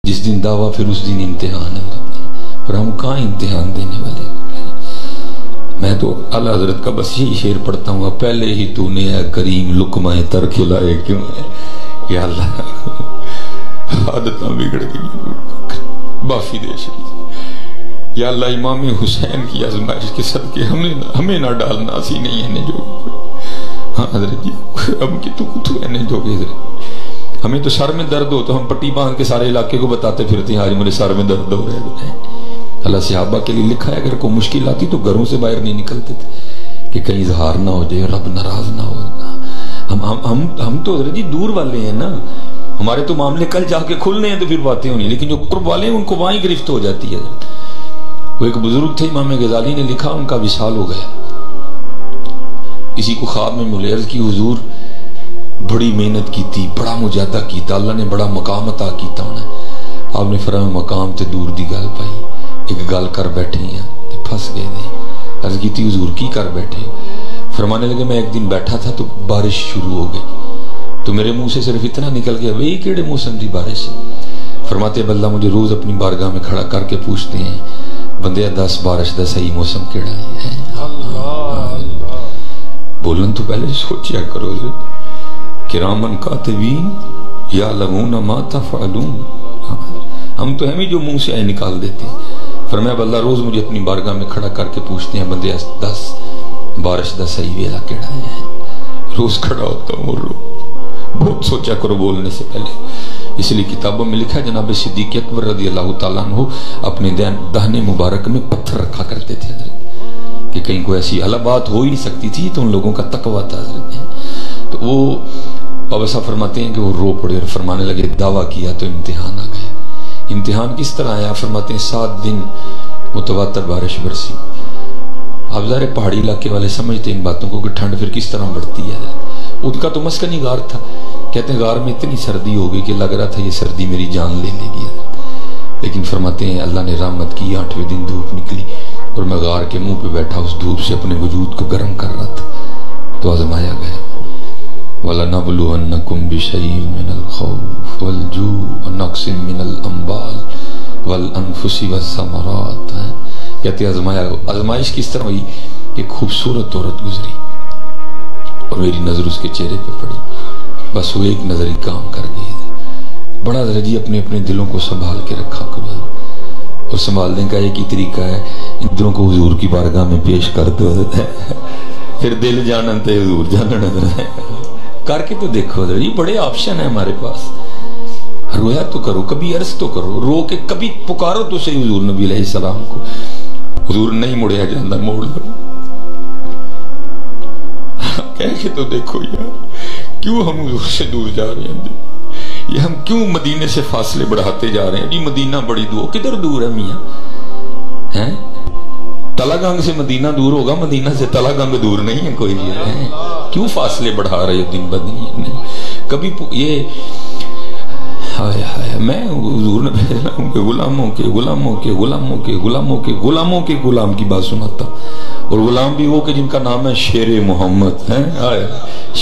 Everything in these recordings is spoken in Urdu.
جس دن دعویٰ پھر اس دن امتحان ہے، اور ہم کہاں امتحان دینے والے؟ میں تو اعلیٰ حضرت کا بس یہی شعر پڑھتا ہوں، پہلے ہی تو نے اے کریم لقمہ تر کھلائے کیوں ہے یا اللہ، عادتاں بگڑ گئی بافی دے شریف یا اللہ، امام حسین کی آزمائش کے صدقے ہمیں نہ ڈالنا، اسی نہیں ہے جو ہاں حضرت جی اب کی تو اینے جو گے حضرت، ہمیں تو سر میں درد ہو تو ہم پٹی باندھ کے سارے علاقے کو بتاتے پھرتے ہیں آج میرے سر میں درد ہو رہے ہیں۔ اللہ صحابہ کے لیے لکھا ہے اگر کوئی مشکل آتی تو گھروں سے باہر نہیں نکلتے تھے کہ کہیں اظہار نہ ہو جائے، رب ناراض نہ ہو۔ ہم تو حضرت جی دور والے ہیں نا، ہمارے تو معاملے کل جا کے کھلنے ہیں تو پھر باتیں ہونی، لیکن جو قرب والے ہیں ان کو وہاں ہی گرفت ہو جاتی ہے۔ وہ ایک بزرگ تھے امام غزالی نے لکھا ان کا وصال ہو گیا، کسی کو خواب میں ملے، عرض کی حضور بڑی محنت کی تھی، بڑا مجاہدہ کیتا، اللہ نے بڑا مقام عطا کیتا ہونا، آپ نے فرمایا مقام تے دور دی گل پائی، ایک گل کر بیٹھے ہیں تے پھنس گئے دے۔ عرض کی تھی حضور کی کر بیٹھے؟ فرمانے لگے میں ایک دن بیٹھا تھا تو بارش شروع ہو گئی، تو میرے منہ سے صرف اتنا نکل گیا وہی کیڑے موسم دی بارش ہے؟ فرماتے ہیں اللہ مجھے روز اپنی بارگاہ میں کھڑا کر کے پوچھتے ہیں بندے 10 بارش دا صحیح موسم کیڑا ہے؟ بولن تو پہلے سوچیا کرو، کرامن کاتبین یعلمون ما تفعلون، ہم تو ہمیں جو منہ سے آئے نکال دیتے ہیں۔ فرمایا اللہ روز مجھے اپنی بارگاہ میں کھڑا کر کے پوچھتے ہیں بندے 10 بارش دا صحیح ویلا کیڑا ہے؟ روز کھڑا ہوتا ہوں اور بہت سوچا کرو بولنے سے پہلے، اس لیے کتابوں میں لکھا ہے جناب صدیق اکبر رضی اللہ تعالیٰ عنہ اپنے دہنے مبارک میں پتھر رکھا کرتے تھے حضرت، کہ کہیں کوئی ایسی اعلیٰ بات ہو ہی نہیں سکتی تھی، تو ان لوگوں کا تقویٰ تھا حضرت۔ تو وہ اب ایسا فرماتے ہیں کہ وہ رو پڑے اور فرمانے لگے دعویٰ کیا تو امتحان آ گیا۔ امتحان کس طرح آیا؟ فرماتے ہیں 7 دن متواتر بارش برسی۔ اب ظاہر پہاڑی علاقے والے سمجھتے ان باتوں کو کہ ٹھنڈ پھر کس طرح بڑھتی ہے، ان کا تو مسکنی غار تھا، کہتے ہیں غار میں اتنی سردی ہو گئی کہ لگ رہا تھا یہ سردی میری جان لے لے گی، لیکن فرماتے ہیں اللہ نے رحمت کی، 8ویں دن دھوپ نکلی اور میں غار کے منہ پہ بیٹھا اس دھوپ سے اپنے وجود کو گرم کر رہا تھا، تو آزمایا گیا۔ وَلَنَبْلُوَنَّكُمْ بِشَيْءٍ مِّنَ الْخَوْفِ وَالْجُوعِ وَنَقْصٍ مِّنَ الْأَمْوَالِ وَالْأَنفُسِ وَالثَّمَرَاتِ، کہتے ہیں آزمائش کس طرح ہوئی؟ ایک خوبصورت عورت گزری اور میری نظر اس کے چہرے پہ پڑی، بس وہ ایک نظر ہی کام کر گئی۔ بڑا درجی اپنے دلوں کو سنبھال کے رکھا کرو، اور سنبھالنے کا ایک ہی طریقہ ہے ان دلوں کو حضور کی بارگاہ میں پیش کر دو، پھر دل جانن تے حضور جانن کر کے تو دیکھو، یہ بڑے آپشن ہیں ہمارے پاس۔ رویا تو کرو، کبھی عرض تو کرو، رو کے کبھی پکارو تو صحیح حضور نبی علیہ السلام کو، حضور نہیں مڑیا جاندہ موڑ لو، کہہ کے تو دیکھو یار کیوں ہم حضور سے دور جا رہے ہیں، یہ ہم کیوں مدینے سے فاصلے بڑھاتے جا رہے ہیں؟ جی مدینہ بڑی دور، کدھر دور ہے میاں؟ ہیں تلا گنگ سے مدینہ دور ہوگا، مدینہ سے تلا گنگ دور نہیں ہے کوئی بھی ہے، کیوں فاصلے بڑھا رہے ہو دن بدن؟ نہیں کبھی یہ ہائے ہائے، میں حضور نے بھیجا ہوں کہ غلاموں کے غلاموں کے غلاموں کے غلاموں کے غلاموں کے غلام کی بات سناتا، اور غلام بھی وہ کہ جن کا نام ہے شیر محمد ہے،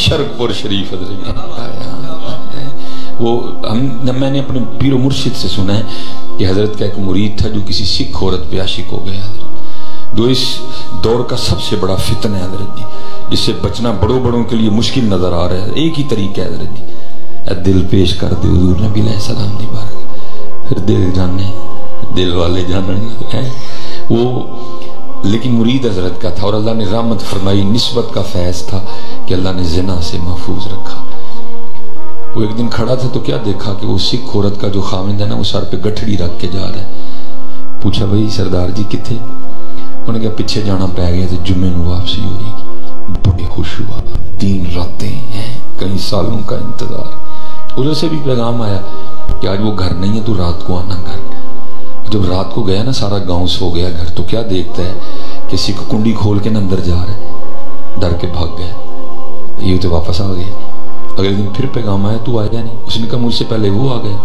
شرق پور شریف وہ میں نے اپنے پیر و مرشد سے سنا ہے کہ حضرت کا ایک مرید تھا جو کسی سکھ عورت پہ عاشق ہو گیا حضرت، جو اس دور کا سب سے بڑا فتنہ ہے حضرت جی، جس سے بچنا بڑوں کے لیے مشکل نظر آ رہا ہے، ایک ہی طریقہ ہے حضرت جی، دل پیش کر دے حضور نبی علیہ السلام دی بارگاہ، پھر دل جانے، دل والے جاننے وہ، لیکن مرید حضرت کا تھا اور اللہ نے رحمت فرمائی، نسبت کا فیض تھا کہ اللہ نے زنا سے محفوظ رکھا۔ وہ ایک دن کھڑا تھا تو کیا دیکھا کہ وہ سکھ عورت کا جو خاوند ہے نا وہ سر پہ گٹھڑی رکھ کے جا رہا ہے، پوچھا بھائی سردار جی کتھے؟ انہوں نے کہا پیچھے جانا پہ گیا تو جمعے نو واپسی ہوئے گی۔ بڑے خوش ہوا، 3 راتیں ہیں، کئی سالوں کا انتظار، ادھر سے بھی پیغام آیا کہ آج وہ گھر نہیں ہے تو رات کو آنا گھر۔ جب رات کو گیا نا سارا گاؤں سو گیا گھر، تو کیا دیکھتا ہے کہ سکھ کنڈی کھول کے اندر جا رہا ہے، ڈر کے بھاگ گیا، یہ تو واپس آ گئے۔ اگلے دن پھر پیغام آیا تو آیا نہیں، اس نے کہا مجھ سے پہلے وہ آ گیا،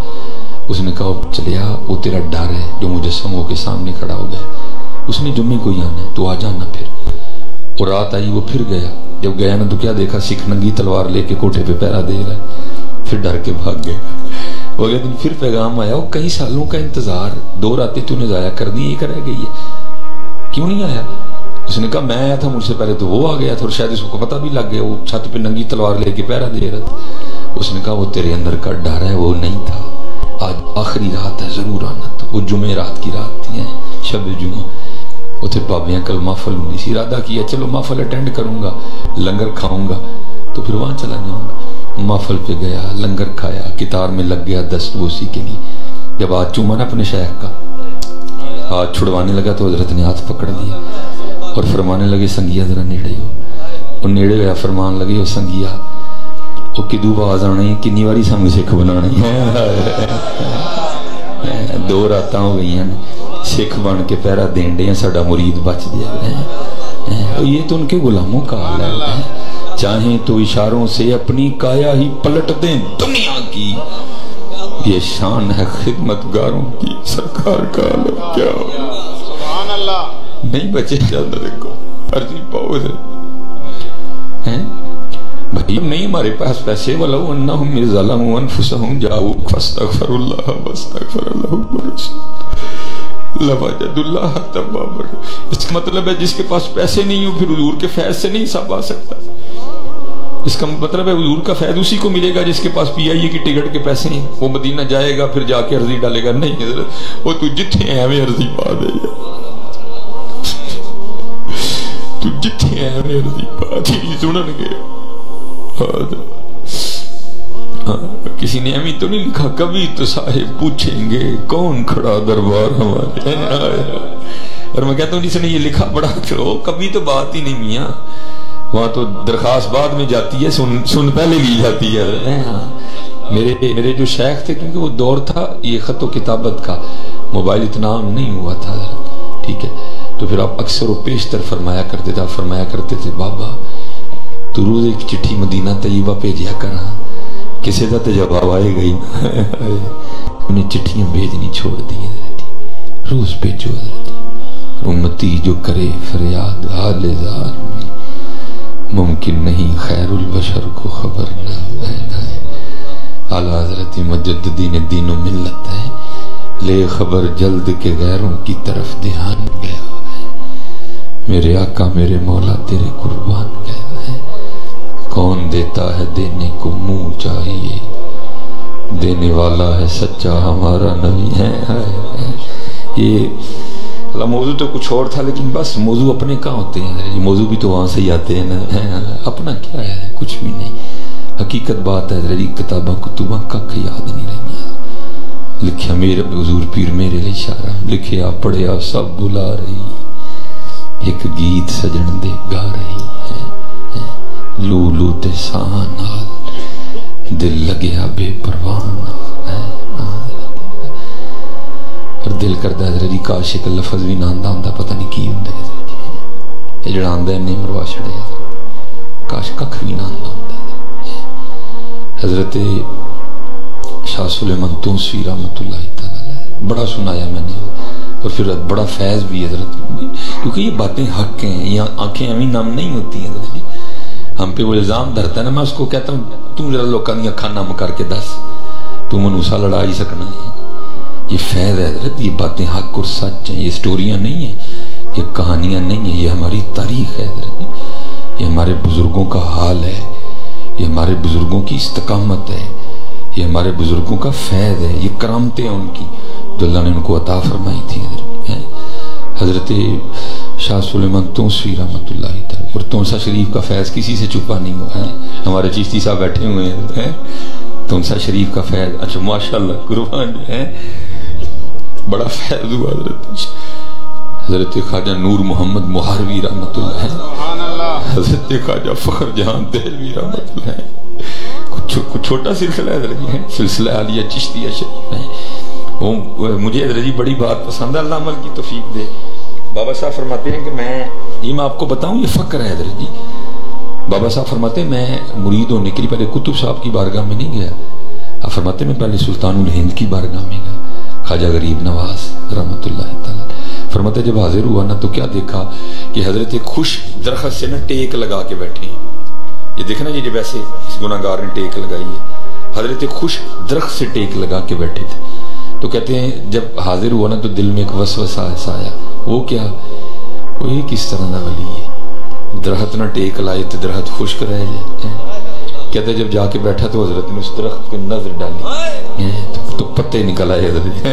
اس نے کہا چلیا وہ تیرا ڈر ہے جو مجسم ہو کے سامنے کھڑا ہو گیا، اس نے جمعے کو ہی آنا ہے تو آ جانا پھر۔ اور رات آئی وہ پھر گیا، جب گیا نا تو کیا دیکھا سکھ ننگی تلوار لے کے کوٹھے پہ پہرا دے رہا ہے، پھر ڈر کے بھاگ گیا۔ وہ اگلے دن پھر پیغام آیا، وہ کئی سالوں کا انتظار 2 راتیں تو نے ضائع کر دی، ایک رہ گئی ہے، کیوں نہیں آیا؟ اس نے کہا میں آیا تھا، مجھ سے پہلے تو وہ آ گیا تھا، اور شاید اس کو پتہ بھی لگ گیا، وہ چھت پہ ننگی تلوار لے کے پہرا دے رہا تھا۔ اس نے کہا وہ تیرے اندر کا ڈر ہے، وہ نہیں تھا، آج آخری رات ہے، ضرور آنا۔ تو وہ جمعہ رات کی رات تھی، شب جمعہ، اتھے بابیاں کل محفل ہونی سی، ارادہ کیا چلو محفل اٹینڈ کروں گا، لنگر کھاؤں گا تو پھر وہاں چلا جاؤں گا۔ محفل پہ گیا، لنگر کھایا، کتار میں لگ گیا دست بوسی کے لیے۔ جب ہاتھ چوما نا اپنے شیخ کا، ہاتھ چھڑوانے لگا تو حضرت نے ہاتھ پکڑ دیا اور فرمانے لگے سنگیا ذرا نیڑے ہو۔ وہ نیڑے گیا، فرمان لگے وہ سنگیا وہ کدو باز آنے کنی واری سانگ سکھ بنانے 2 راتاں ہو گئی ہیں سکھ بن کے پہرا دین دے، ساڈا مرید بچ گیا۔ یہ تو ان کے غلاموں کا حال ہے، چاہیں تو اشاروں سے اپنی کایا ہی پلٹ دیں دنیا کی، یہ شان ہے خدمتگاروں کی، سرکار کا عالم کیا ہو۔ سبحان اللہ، نہیں بچے جانا، دیکھو عرضی پاؤ ہیں بھائی، نہیں ہمارے پاس پیسے، وَلَوْ أَنَّهُمْ إِذْ ظَلَمُوا أَنفُسَهُمْ جَاءُوكَ فَاسْتَغْفَرُوا اللَّهَ وَاسْتَغْفَرَ لَهُمُ الرَّسُولُ لَوَجَدُوا اللَّهَ تَوَّابًا رَحِيمًا۔ اس کا مطلب ہے جس کے پاس پیسے نہیں ہو پھر حضور کے فیض سے نہیں حساب آ سکتا۔ اس کا مطلب ہے حضور کا فیض اسی کو ملے گا جس کے پاس پی آئی اے کی ٹکٹ کے پیسے ہیں، وہ مدینہ جائے گا پھر جا کے عرضی ڈالے گا، نہیں حضرت وہ تو جتنے ہیں ہمیں عرضی پا دے گا، تو جتنے ہیں ہمیں عرضی پا دے گی، سنن گے۔ کسی نے امی تو نہیں لکھا، کبھی تو صاحب پوچھیں گے کون کھڑا دربار ہمارے، اور میں کہتا ہوں جس نے یہ لکھا بڑا تو کبھی تو بات ہی نہیں میاں، وہاں تو درخواست بعد میں جاتی ہے، سن پہلے لی جاتی ہے۔ میرے جو شیخ تھے، کیونکہ وہ دور تھا یہ خط و کتابت کا، موبائل اتنا عام نہیں ہوا تھا، ٹھیک ہے، تو پھر آپ اکثر و بیشتر فرمایا کرتے تھے بابا تو روز ایک چٹھی مدینہ طیبہ بھیجیا کرا، کسی دا تو جواب آئے گئی، انہیں چٹھیاں بھیجنی چھوڑ دی، روز بھیجو امتی جو کرے فریاد حال زار میں، ممکن نہیں خیر البشر کو خبر نہ ہے۔ اعلیٰ حضرت مجددین دین و ملت ہے، لے خبر جلد کے غیروں کی طرف دھیان گیا ہے، میرے آقا میرے مولا تیرے قربان گیا ہے، کون دیتا ہے دینے کو منہ چاہیے، دینے والا ہے سچا ہمارا نبی ہے۔ یہ موضوع تو کچھ اور تھا، لیکن بس موضوع اپنے کہاں ہوتے ہیں، موضوع بھی تو وہاں سے ہی آتے ہیں نا، اپنا کیا ہے، کچھ بھی نہیں، حقیقت بات ہے، کتاباں کتباں کک یاد نہیں رہی، لکھیا میرے حضور پیر میرے لئے اشارہ، لکھیا پڑھیا سب بلا رہی، ایک گیت سجن دے گا رہی ہے، لولو تے سانال دل لگیا بے پروان، اور دل کردہ حضرت کاش ایک لفظ بھی ناندہ ہوندہ پتہ نہیں کی ہوندہ حضرت، یہ جڑا آندہ ہے نہیں مروا چھڑے حضرت، کاش ککھ بھی ناندہ ہوندہ حضرت شاہ سلیمان تونسوی رحمت اللہ تعالی، بڑا سنایا میں نے، اور پھر بڑا فیض بھی حضرت، کیونکہ یہ باتیں حق ہیں، یہ آنکھیں ہمیں نام نہیں ہوتی ہیں حضرت، ہم پہ وہ الزام دھرتا ہے نا، میں اس کو کہتا ہوں تم ذرا لوکاں دی اکھاں نم کر کے دس، تم انوسا لڑا ہی سکنا ہے، یہ فیض ہے حضرت، یہ باتیں حق اور سچ ہیں، یہ سٹوریاں نہیں ہیں، یہ کہانیاں نہیں ہیں، یہ ہماری تاریخ ہے حضرت، یہ ہمارے بزرگوں کا حال ہے، یہ ہمارے بزرگوں کی استقامت ہے، یہ ہمارے بزرگوں کا فیض ہے، یہ کرامتیں ہیں ان کی جو اللہ نے ان کو عطا فرمائی تھی حضرت شاہ سلیمان تونسوی رحمت اللہ تعالی، اور تونسا شریف کا فیض کسی سے چھپا نہیں ہوا ہے، ہمارے چشتی صاحب بیٹھے ہوئے ہیں، تونسا شریف کا فیض، اچھا ماشاءاللہ قربان ہے، بڑا فیض ہوا حضرت خواجہ نور محمد مہاروی رحمت اللہ ہے، حضرت خواجہ فخر جہان دہلوی رحمت اللہ ہے، کچھ چھوٹا سلسلہ حضرت ہے، سلسلہ عالیہ چشتیہ شریف ہے، مجھے حضرت جی بڑی بات پسند ہے، اللہ عمل کی توفیق دے۔ بابا صاحب فرماتے ہیں کہ میں آپ کو بتاؤں یہ فقر ہے حضرت جی، بابا صاحب فرماتے ہیں میں مرید ہونے کے لیے پہلے کتب صاحب کی بارگاہ میں نہیں گیا، آپ فرماتے ہیں میں پہلے سلطان الہند کی بارگاہ میں گیا، خواجہ غریب نواز رحمت اللہ تعالی، فرماتے جب حاضر ہوا نا تو کیا دیکھا کہ حضرت خوش درخت سے نا ٹیک لگا کے بیٹھے ہیں، یہ دیکھنا یہ جب ایسے اس گناہگار نے ٹیک لگائی ہے، حضرت خشک درخت سے ٹیک لگا کے بیٹھے تھے. تو کہتے ہیں جب حاضر ہوا نا تو دل میں ایک وسوسہ ایسا آیا. وہ کیا؟ وہ یہ کس طرح دا ولی ہے، درخت نہ ٹیک لائے تو درخت خشک رہ جائے. کہتے جب جا کے بیٹھا تو حضرت نے اس درخت پہ نظر ڈالی تو پتے نکل آئے، حضرت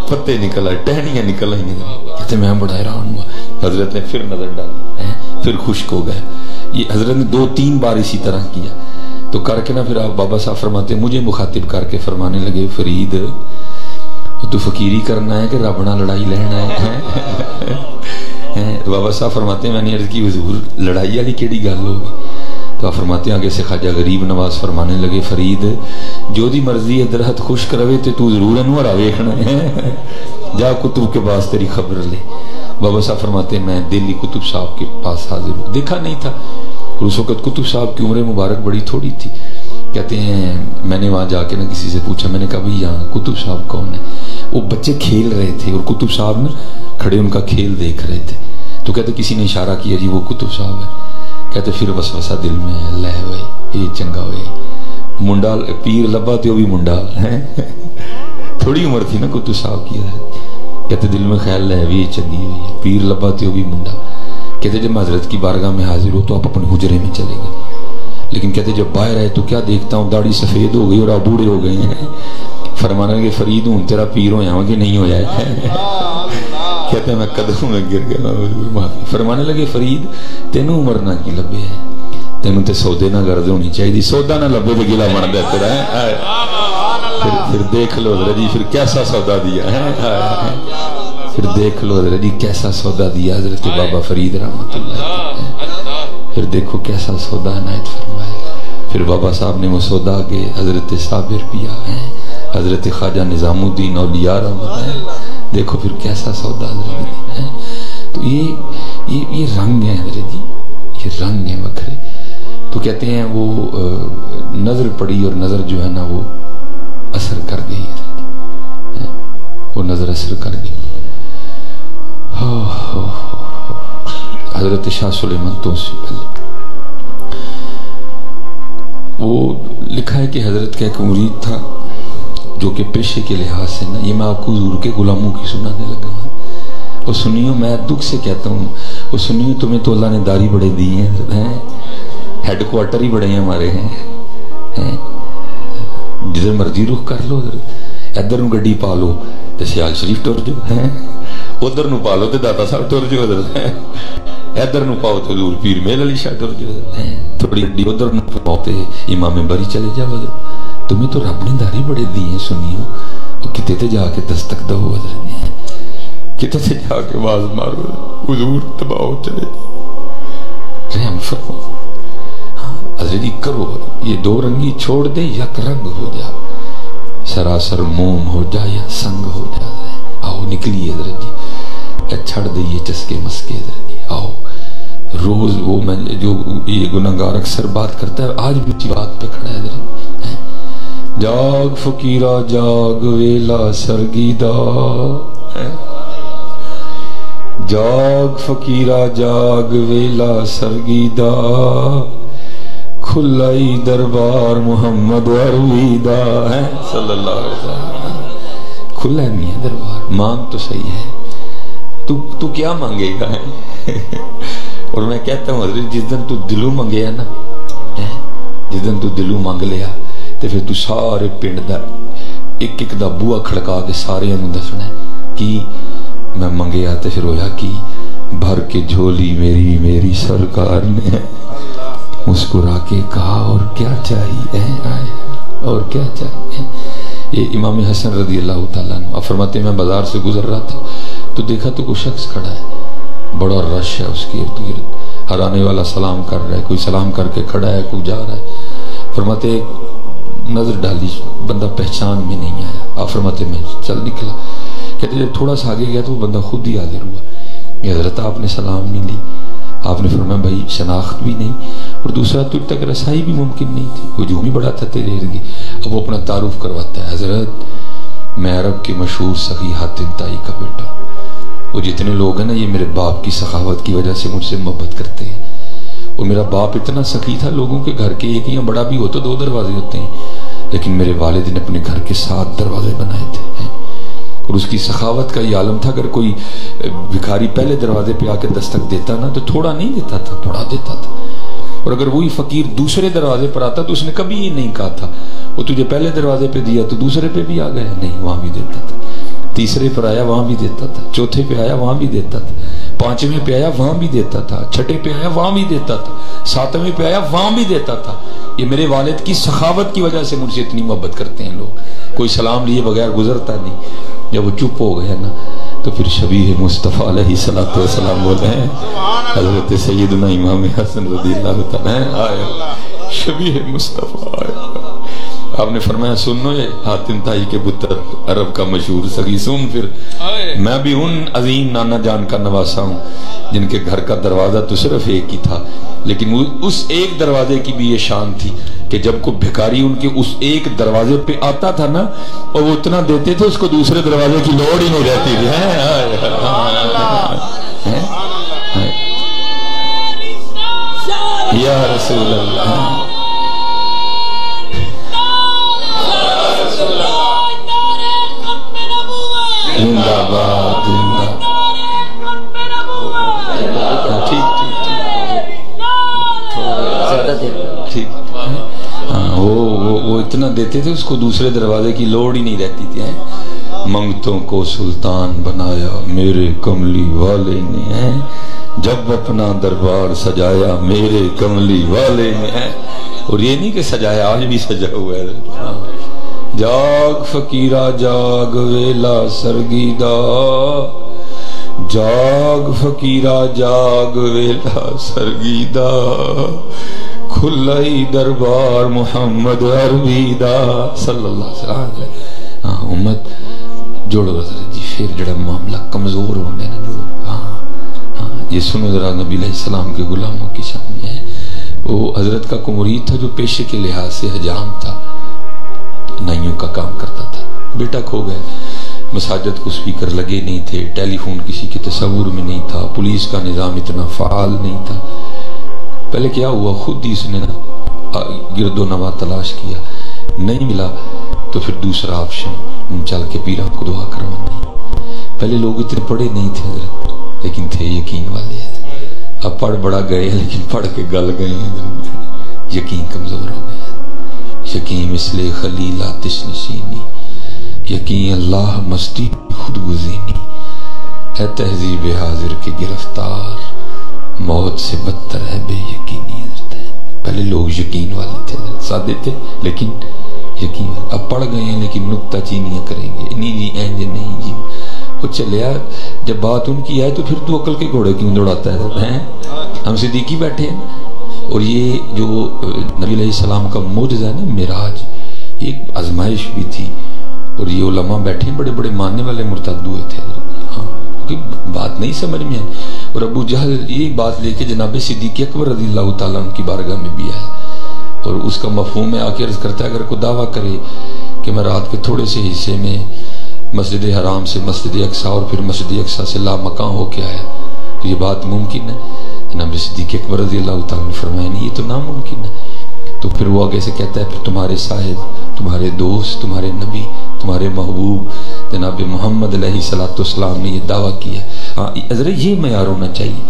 پتے نکل آئے، ٹہنیاں نکل آئی. کہتے میں بڑا حیران ہوا. حضرت نے پھر نظر ڈالی، پھر خشک ہو گیا. یہ حضرت نے 2-3 بار اسی طرح کیا. تو کر کے نا پھر آپ بابا صاحب فرماتے ہیں، مجھے مخاطب کر کے فرمانے لگے، فرید تو فقیری کرنا ہے کہ رب نہ لڑائی لینا ہے؟ بابا صاحب فرماتے ہیں میں نے عرض کی حضور لڑائی والی کیڑی گل ہوگی؟ تو آپ فرماتے ہیں آگے سے خواجہ غریب نواز فرمانے لگے، فرید جو دی مرضی ہے درخت خشک روے تو ضرور انوارا ویکھنا ہے، جا کتب کے پاس تیری خبر لے. بابا صاحب فرماتے ہیں میں دلی کتب صاحب کے پاس حاضر ہوں. دیکھا نہیں تھا اس وقت کتب صاحب کی عمر مبارک بڑی تھوڑی تھی. کہتے ہیں میں نے وہاں جا کے نا کسی سے پوچھا، میں نے کہا بھئی یہاں کتب صاحب کون ہے؟ وہ بچے کھیل رہے تھے اور کتب صاحب میں کھڑے ان کا کھیل دیکھ رہے تھے. تو کہتے کسی نے اشارہ کیا جی وہ کتب صاحب ہے. کہتے پھر وسوسہ دل میں لے ہوئے یہ چنگا ہوئے منڈال پیر لبا تے وہ بھی منڈال ہے. تھوڑی عمر تھی نا کتب صاحب کی. کہتے دل میں خیال لے ہوئی یہ چنگی ہوئی ہے، پیر لبا تے وہ بھی منڈال. کہتے جب میں حضرت کی بارگاہ میں حاضر ہو تو آپ اپنے حجرے میں چلے گئے. لیکن کہتے جب باہر آئے تو کیا دیکھتا ہوں داڑھی سفید ہو گئی اور آپ بوڑھے ہو گئے ہیں. فرمانے لگے فرید ہوں تیرا پیر ہو جاؤں کہ نہیں ہو جائے. کہتے ہیں میں قدموں میں گر گیا. فرمانے لگے فرید تینوں عمر نہ کی لبے ہے، تینوں تے سودے نہ گرد ہونی چاہیے، سودا نہ لبے تو گلا بن دے تیرا ہے. پھر دیکھ لو حضرت جی پھر کیسا سودا دیا ہے. پھر دیکھ لو حضرت جی کیسا سودا دیا حضرت بابا فرید رحمت اللہ. پھر دیکھو کیسا سودا عنایت فرمایا. پھر بابا صاحب نے وہ سودا کے حضرت صابر پیا ہے، حضرت خواجہ نظام الدین اولیاء رحمت اللہ. دیکھو پھر کیسا سودا حضرت ہے. تو یہ رنگ ہے حضرت جی، یہ رنگ ہے وکھرے. تو کہتے ہیں وہ نظر پڑی اور نظر جو ہے نا وہ اثر کر گئی حضرت جی، وہ نظر اثر کر گئی. حضرت شاہ سلیمان تو سے پہلے وہ لکھا ہے کہ حضرت کا ایک مرید تھا جو کہ پیشے کے لحاظ سے نا، یہ میں آپ کو حضور کے غلاموں کی سنانے لگا ہوں. وہ سنیوں میں دکھ سے کہتا ہوں، وہ سنیوں تمہیں تو اللہ نے داڑھی بڑے دی ہیں، ہیڈ کوارٹر ہی بڑے ہیں ہمارے ہیں. جدھر مرضی رخ کر لو، ادھر نو گڈی پا لو تے سیال شریف ٹر جو ہیں، ادھر نو پا لو تے داتا صاحب ٹر جو حضرت ہیں، ادھر نو پاؤ تے حضور پیر میل علی شاہ ٹر جو ہیں، تھوڑی گڈی ادھر نو پاؤ تے امام بری چلے جاؤ. حضرت تمہیں تو رب نے داڑھی بڑے دی ہیں سنیوں، کتے تے جا کے دستک دو حضرت، کتے تے جا کے باز مارو حضور تباہ چلے رحم فرمو. حضرت جی کرو یہ دو رنگی چھوڑ دے یک رنگ ہو جا، سراسر موم ہو جا یا سنگ ہو جا. آؤ نکلی حضرت جی، چھڑ دے یہ چسکے مسکے حضرت جی. آؤ روز وہ میں جو یہ گناہگار اکثر بات کرتا ہے آج بھی اسی بات پہ کھڑا ہے حضرت. جاگ فقیرہ جاگ ویلا سرگیدہ، جاگ فقیرہ جاگ ویلا سرگیدہ، کھلائی دربار محمد عربیدہ ہے صلی اللہ علیہ وسلم. کھلا ہے میاں دربار، مانگ تو صحیح ہے، تو کیا مانگے گا ہے. اور میں کہتا ہوں حضرت جس دن تو دلوں منگے نا، جس دن تو دلوں مانگ لیا تے پھر تو سارے پنڈ دا ایک ایک دا بوا کھڑکا کے سارے انہوں دسنا ہے کہ میں منگیا تے پھر ہویا کہ بھر کے جھولی میری میری سرکار نے مسکرا کے کہا اور کیا چاہیے، اور کیا چاہیے. یہ امام حسن رضی اللہ تعالیٰ عنہ فرماتے ہیں میں بازار سے گزر رہا تھا تو دیکھا تو کوئی شخص کھڑا ہے، بڑا رش ہے اس کے ارد گرد، ہر آنے والا سلام کر رہا ہے، کوئی سلام کر کے کھڑا ہے، کوئی جا رہا ہے. فرماتے نظر ڈالی بندہ پہچان میں نہیں آیا. آپ فرماتے میں چل نکلا. کہتے جب تھوڑا سا آگے گیا تو وہ بندہ خود ہی حاضر ہوا. یہ حضرت آپ نے سلام نہیں لی. آپ نے فرمایا بھائی شناخت بھی نہیں اور دوسرا تجھ تک رسائی بھی ممکن نہیں تھی. وہ جو بھی بڑا تھا تیرے ارد گرد. اب وہ اپنا تعارف کرواتا ہے، حضرت میں عرب کے مشہور سخی حاتم طائی کا بیٹا ہوں. وہ جتنے لوگ ہیں نا یہ میرے باپ کی سخاوت کی وجہ سے مجھ سے محبت کرتے ہیں. اور میرا باپ اتنا سخی تھا، لوگوں کے گھر کے ایک یا بڑا بھی ہو تو 2 دروازے ہوتے ہیں، لیکن میرے والد نے اپنے گھر کے 7 دروازے بنائے تھے، اور اس کی سخاوت کا یہ عالم تھا، اگر کوئی بھکاری پہلے دروازے پہ آ کے دستک دیتا نا تو تھوڑا نہیں دیتا تھا، بڑا دیتا تھا، اور اگر وہی فقیر دوسرے دروازے پر آتا تو اس نے کبھی یہ نہیں کہا تھا وہ تجھے پہلے دروازے پہ دیا تو دوسرے پہ بھی آ گیا، نہیں، وہاں بھی دیتا تھا، تیسرے پر آیا وہاں بھی دیتا تھا، چوتھے پہ آیا وہاں بھی دیتا تھا، 5ویں پہ آیا وہاں بھی دیتا تھا، 6 پہ آیا وہاں بھی دیتا تھا، 7ویں پہ آیا وہاں بھی دیتا تھا۔ یہ میرے والد کی سخاوت کی وجہ سے مجھ سے اتنی محبت کرتے ہیں لوگ، کوئی سلام لیے بغیر گزرتا نہیں۔ جب وہ چپ ہو گیا نا تو پھر شبیہ مصطفیٰ علیہ السلام بولے ہیں، حضرت سیدنا امام حسن رضی اللہ تعالیٰ آیا، شبیہ مصطفیٰ آیا۔ آپ نے فرمایا سنو یہ حاتم تائی کے پتر عرب کا مشہور سخی، سن پھر میں بھی ان عظیم نانا جان کا نواسا ہوں جن کے گھر کا دروازہ تو صرف ایک ہی تھا، لیکن اس ایک دروازے کی بھی یہ شان تھی کہ جب کوئی بھکاری ان کے اس ایک دروازے پہ آتا تھا نا اور وہ اتنا دیتے تھے اس کو دوسرے دروازے کی لوڑ ہی نہیں رہتی تھی۔ یا رسول اللہ، زندہ باد، زندہ ٹھیک، ہاں وہ اتنا دیتے تھے اس کو دوسرے دروازے کی لوڑ ہی نہیں رہتی تھی۔ منگتوں کو سلطان بنایا میرے کملی والے نے، جب اپنا دربار سجایا میرے کملی والے نے، اور یہ نہیں کہ سجایا، آج بھی سجا ہوا ہے۔ جاگ فقیرہ جاگ ویلا سرگیدہ، جاگ فقیرہ جاگ ویلا سرگیدہ، کھلائی دربار محمد عربیدہ صلی اللہ علیہ وسلم۔ ہاں امت جوڑو جی، پھر جڑا معاملہ کمزور ہونے نہ جوڑو۔ ہاں یہ سنو ذرا، نبی علیہ السلام کے غلاموں کی شان ہے۔ وہ حضرت کا مرید تھا جو پیشے کے لحاظ سے حجام تھا، نائیوں کا کام کرتا تھا، بیٹا کھو گیا، مساجد کو سپیکر لگے نہیں تھے، ٹیلی فون کسی کے تصور میں نہیں تھا، پولیس کا نظام اتنا فعال نہیں تھا۔ پہلے کیا ہوا، خود ہی اس نے گرد و نواح تلاش کیا، نہیں ملا تو پھر دوسرا آپشن چل کے پیروں کو دعا کروانا۔ پہلے لوگ اتنے پڑھے نہیں تھے حضرت، لیکن تھے یقین والے۔ اب پڑھ بڑا گئے لیکن پڑھ کے گل گئے حضرت، یقین کمزور ہو گیا۔ یقین مثل خلیل آتش نشینی، یقین اللہ مستی خود گزینی، ہے تہذیب حاضر کے گرفتار، موت سے بدتر ہے بے یقینی۔ پہلے لوگ یقین والے تھے، سادے تھے لیکن یقین والے۔ اب پڑھ گئے ہیں لیکن نکتہ چینیاں کریں گے، نہیں جی اینج نہیں جی، وہ چلیا جب بات ان کی ہے تو پھر تو عقل کے گھوڑے کیوں دوڑاتا ہے؟ ہم صدیقی بیٹھے ہیں، اور یہ جو نبی علیہ السلام کا معجزہ ہے نا معراج، یہ ایک آزمائش بھی تھی، اور یہ علماء بیٹھے بڑے بڑے ماننے والے مرتد ہوئے تھے، ہاں کیونکہ بات نہیں سمجھ میں آئی، اور ابو جہل یہ بات لے کے جناب صدیق اکبر رضی اللہ تعالیٰ عنہ کی بارگاہ میں بھی آیا، اور اس کا مفہوم ہے آ کے عرض کرتا ہے اگر کوئی دعویٰ کرے کہ میں رات کے تھوڑے سے حصے میں مسجد حرام سے مسجد اقصیٰ اور پھر مسجد اقصیٰ سے لامکاں ہو کے آیا تو یہ بات ممکن ہے؟ جناب صدیق اکبر رضی اللہ تعالیٰ نے فرمایا نہیں، یہ تو ناممکن ہے۔ تو پھر وہ آگے سے کہتا ہے پھر تمہارے صاحب، تمہارے دوست، تمہارے نبی، تمہارے محبوب جناب محمد علیہ السلام نے یہ دعویٰ کیا۔ ہاں حضرت یہ معیار ہونا چاہیے۔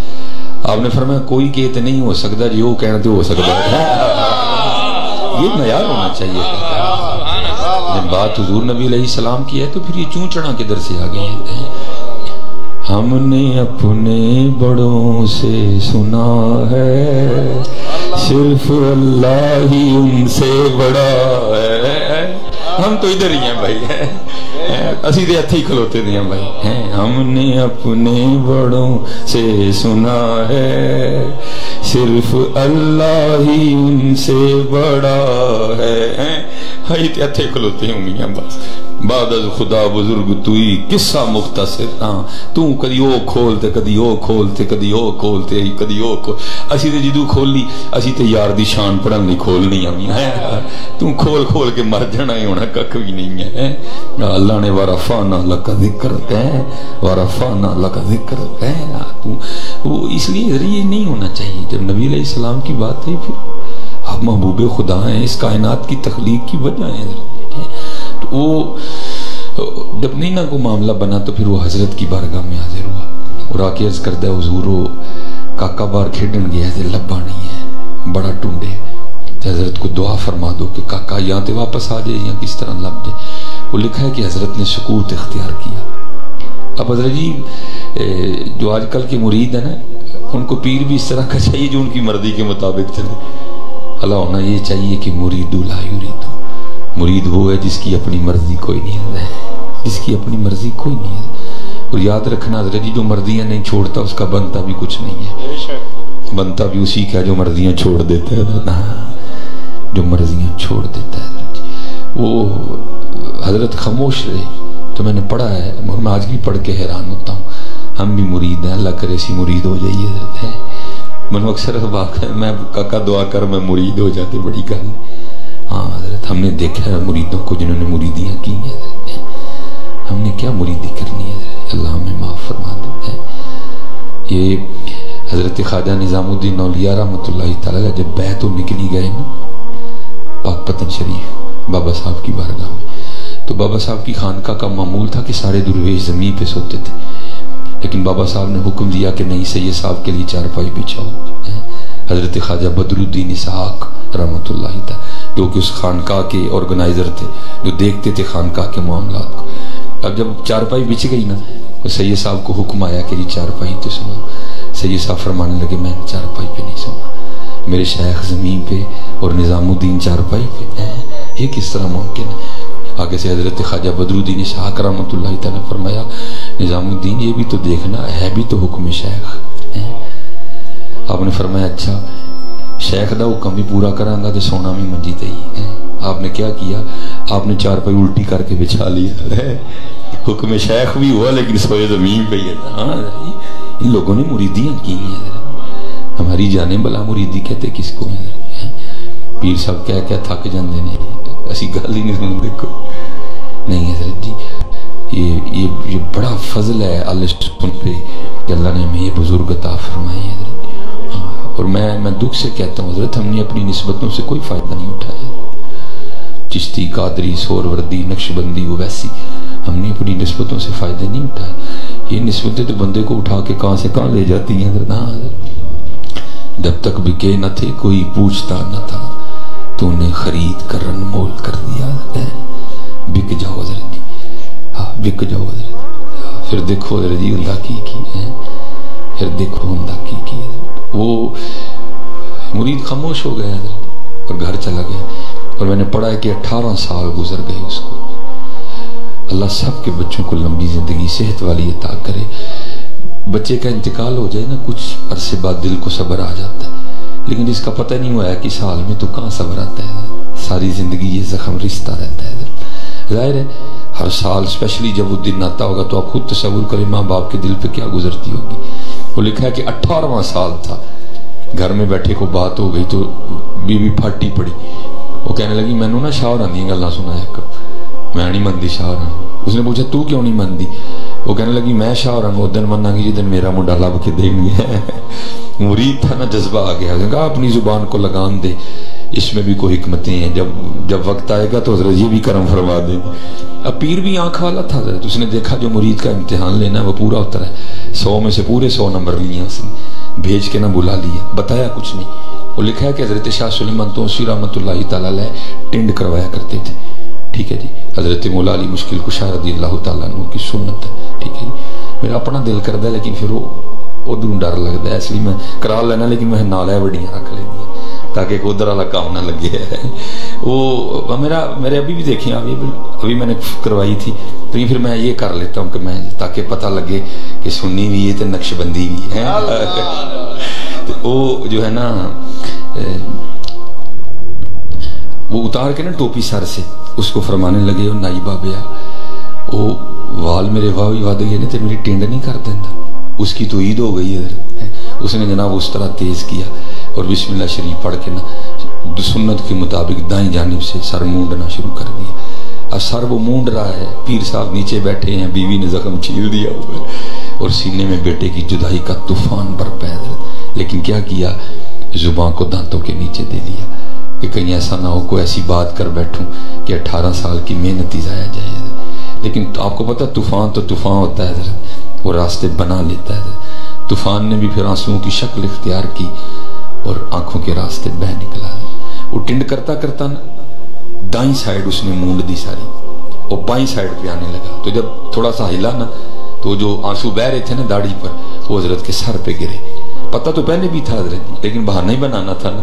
آپ نے فرمایا کوئی کہتے نہیں ہو سکتا، جو کہتے ہو سکتا ہے، یہ معیار ہونا چاہیے۔ جب بات حضور نبی علیہ السلام کی ہے تو پھر یہ چون چڑھا کدھر سے آ گئی ہے؟ ہم نے اپنے بڑوں سے سنا ہے، صرف اللہ ہی ان سے بڑا ہے۔ ہم تو ادھر ہی ہیں بھائی، اسی دے ہتھی کھلوتے دیا بھائی۔ ہم نے اپنے بڑوں سے سنا ہے، صرف اللہ ہی ان سے بڑا ہے۔ ہتھی کھلوتے ہوں گے بس، بعد از خدا بزرگ توئی قصہ مختصر ہاں تو کدی او کھولتے کدی او کھولتے کدی او کھولتے کدی او کھول اسی تے جدو کھولی اسی تے یار دی شان پڑھن نہیں کھولنی آمی ہے تو کھول کھول کے مر جانا ہی ہونا ککھ بھی نہیں ہے اللہ نے ورفعنا لک ذکرک ہے ورفعنا لک ذکرک ہے تو اس لیے یہ نہیں ہونا چاہیے جب نبی علیہ السلام کی بات ہے پھر آپ محبوب خدا ہیں اس کائنات کی تخلیق کی وجہ ہے تو وہ جب نہیں نہ کوئی معاملہ بنا تو پھر وہ حضرت کی بارگاہ میں حاضر ہوا اور آکے عرض کردہ حضور وہ کاکا بار کھیڑن گیا ہے لبا نہیں ہے بڑا ٹونڈے تو حضرت کو دعا فرما دو کہ کاکا یہاں تے واپس آ جائے یا کس طرح لب جائے وہ لکھا ہے کہ حضرت نے سکوت اختیار کیا اب حضرت جی جو آج کل کے مرید ہیں نا ان کو پیر بھی اس طرح کا چاہیے جو ان کی مرضی کے مطابق چلے اللہ ہونا یہ چاہیے کہ مرید لا یرید مرید وہ ہے جس کی اپنی مرضی کوئی نہیں ہے جس کی اپنی مرضی کوئی نہیں ہے اور یاد رکھنا حضرت جی جو مرضیاں نہیں چھوڑتا اس کا بنتا بھی کچھ نہیں ہے بنتا بھی اسی کا جو مرضیاں چھوڑ دیتا ہے جو مرضیاں چھوڑ دیتا ہے حضرت جی وہ حضرت خاموش رہے تو میں نے پڑھا ہے میں آج بھی پڑھ کے حیران ہوتا ہوں ہم بھی مرید ہیں اللہ کرے سی مرید ہو جائیے حضرت ہے منو اکثر بات ہے میں کاکا دعا کر میں مرید ہو جاتے بڑی گل ہاں حضرت ہم نے دیکھا ہے مریدوں کو جنہوں نے مریدیاں کی ہیں حضرت ہم نے کیا مریدی کرنی ہے حضرت اللہ ہمیں معاف فرما دیتا ہے یہ حضرت خواجہ نظام الدین اولیاء رحمۃ اللہ تعالی جب بیعت و نکلی گئے نا پاک پتن شریف بابا صاحب کی بارگاہ میں تو بابا صاحب کی خانقاہ کا معمول تھا کہ سارے درویش زمین پہ سوتے تھے لیکن بابا صاحب نے حکم دیا کہ نہیں سید صاحب کے لیے چارپائی بچھاؤ حضرت خواجہ بدر الدین اسحاق رحمۃ اللہ تعالی جو کہ اس خانقاہ کے آرگنائزر تھے جو دیکھتے تھے خانقاہ کے معاملات کو اب جب چارپائی بچھ گئی نا تو سید صاحب کو حکم آیا کہ یہ چارپائی تو سو سید صاحب فرمانے لگے میں چارپائی پہ نہیں سونا میرے شیخ زمین پہ اور نظام الدین چارپائی پہ یہ کس طرح ممکن ہے آگے سے حضرت خواجہ بدر الدین اسحاق رحمۃ اللہ تعالی نے فرمایا نظام الدین یہ بھی تو دیکھنا ہے بھی تو حکم شیخ آپ نے فرمایا اچھا شیخ دا حکم بھی پورا کروں گا تو سونا بھی منجی تے ہی آپ نے کیا کیا آپ نے چارپائی الٹی کر کے بچھا لیا حکم شیخ بھی ہوا لیکن سوئے زمین پہ ہی ہے ہاں ان لوگوں نے مریدیاں کی ہیں ہماری جانیں بلا مریدی کہتے کس کو ہیں پیر صاحب کہہ کہہ تھک جاندے نے ایسی گل ہی نہیں سن دیکھو نہیں حضرت جی یہ بڑا فضل ہے اللہ سن پہ کہ اللہ نے ہمیں یہ بزرگ عطا فرمائی ہے حضرت اور میں دکھ سے کہتا ہوں حضرت ہم نے اپنی نسبتوں سے کوئی فائدہ نہیں اٹھایا چشتی قادری سوروردی نقشبندی وہ ویسی ہم نے اپنی نسبتوں سے فائدے نہیں اٹھائے یہ نسبتیں تو بندے کو اٹھا کے کہاں سے کہاں لے جاتی ہیں حضرت جب تک بکے نہ تھے کوئی پوچھتا نہ تھا تو نے خرید کر انمول کر دیا بک جاؤ حضرت جی ہاں بک جاؤ حضرت پھر دیکھو حضرت جی اللہ کی ہے پھر دیکھو اللہ کی وہ مرید خاموش ہو گیا حضرت اور گھر چلا گیا اور میں نے پڑھا ہے کہ 18 سال گزر گئے اس کو اللہ سب کے بچوں کو لمبی زندگی صحت والی عطا کرے بچے کا انتقال ہو جائے نا کچھ عرصے بعد دل کو صبر آ جاتا ہے لیکن اس کا پتہ نہیں ہوا ہے کہ سال میں تو کہاں صبر آتا ہے ساری زندگی یہ زخم رشتہ رہتا ہے ظاہر ہے ہر سال اسپیشلی جب وہ دن آتا ہوگا تو آپ خود تصور کریں ماں باپ کے دل پہ کیا گزرتی ہوگی وہ لکھا ہے کہ 18واں سال تھا گھر میں بیٹھے کو بات ہو گئی تو بیوی پھاٹی پڑی وہ کہنے لگی میں نے نا شاہراں دی گلاں سنایا کر میں نہیں مندی شاہراں اس نے پوچھا تو کیوں نہیں مندی وہ کہنے لگی میں شاہراں وہ دن مننا گی جدن میرا منڈا لب کے دیں گے مرید تھا نا جذبہ آ گیا کہا اپنی زبان کو لگام دے اس میں بھی کوئی حکمتیں ہیں جب وقت آئے گا تو حضرت یہ بھی کرم فرما دیں اب پیر بھی آنکھ والا تھا حضرت اس نے دیکھا جو مرید کا امتحان لینا ہے وہ پورا اترا ہے 100 میں سے پورے 100 نمبر لیے اس نے بھیج کے نہ بلا لیا بتایا کچھ نہیں وہ لکھا ہے کہ حضرت شاہ سلیمان توسی رحمۃ اللہ تعالی علیہ ٹنڈ کروایا کرتے تھے ٹھیک ہے جی حضرت مولا علی مشکل کشا رضی اللہ تعالیٰ عنہ کی سنت ہے ٹھیک ہے جی میرا اپنا دل کرتا ہے لیکن پھر وہ ادھروں ڈر لگتا ہے اس لیے میں کرا لینا لیکن میں نالے وڈیاں رکھ لینی تاکہ ادھر والا کام نہ لگے وہ میرے ابھی بھی دیکھیں ابھی میں نے کروائی تھی تو یہ پھر میں یہ کر لیتا ہوں کہ میں تاکہ پتہ لگے کہ سنی بھی ہے تو نقش بندی بھی ہے وہ جو ہے نا وہ اتار کے نا ٹوپی سر سے اس کو فرمانے لگے نائبہ بیا وہ وال میرے وعدے گئے تے میری ٹینڈ نہیں کر دینا. اس کی تو عید ہو گئی ہے. اس نے جناب اس طرح تیز کیا اور بسم اللہ شریف پڑھ کے نا سنت کے مطابق دائیں جانب سے سر مونڈنا شروع کر دیا. اب سر وہ مونڈ رہا ہے, پیر صاحب نیچے بیٹھے ہیں, بیوی نے زخم چھیل دیا ہوا ہے اور سینے میں بیٹے کی جدائی کا طوفان برپا ہے. لیکن کیا کیا, زبان کو دانتوں کے نیچے دے لیا کہ کہیں ایسا نہ ہو کوئی ایسی بات کر بیٹھوں کہ 18 سال کی محنت ہی ضائع جائے. لیکن آپ کو پتہ طوفان تو طوفان ہوتا ہے, وہ راستے بنا لیتا ہے. طوفان نے بھی پھر آنسوؤں کی شکل اختیار کی اور آنکھوں کے راستے بہ نکلا. وہ ٹنڈ کرتا کرتا نا دائیں سائیڈ اس نے مونڈ دی ساری, اور بائیں سائیڈ پہ آنے لگا. تو جب تھوڑا سا ہلا نا تو جو آنسو بہ رہے تھے نا داڑھی پر, وہ حضرت کے سر پہ گرے. پتہ تو پہلے بھی تھا حضرت, لیکن بہانہ ہی بنانا تھا نا.